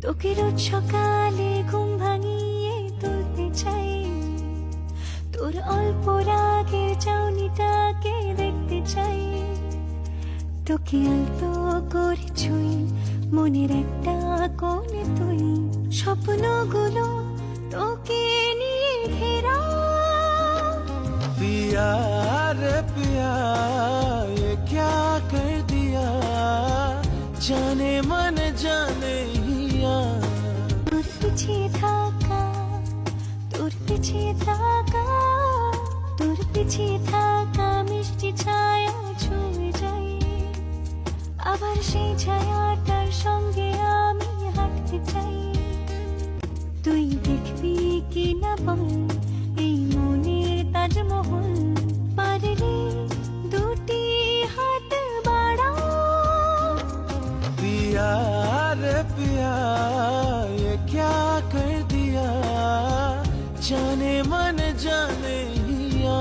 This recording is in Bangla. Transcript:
তোকে রোজ সকালে ঘুম ভাঙিয়ে তুলতে চাই, তোর অল্প রাগের চাউনিটাকে দেখতে চাই। তোকে আলতো করে ছুঁই মনের একটা কোণে, তুই স্বপ্নগুলো তোকে নিয়ে ঘেরা। पिया रे पिया ये क्या कर दिया, जाने मन जाने हिया। তোর পিছিয়ে থাকা, তোর পিছিয়ে থাকা, তোর পিছিয়ে থাকা মিষ্টি ছায়া ছুঁয়ে যাই, আবার সেই ছায়াটার সঙ্গে আমি হাঁটতে চাই। তুই দেখবি কি না বল এই মনের তাজমহল, পারলে দুটি হাত বাড়া। पिया रे पिया ये क्या कर दिया, जाने मन जाने हिया।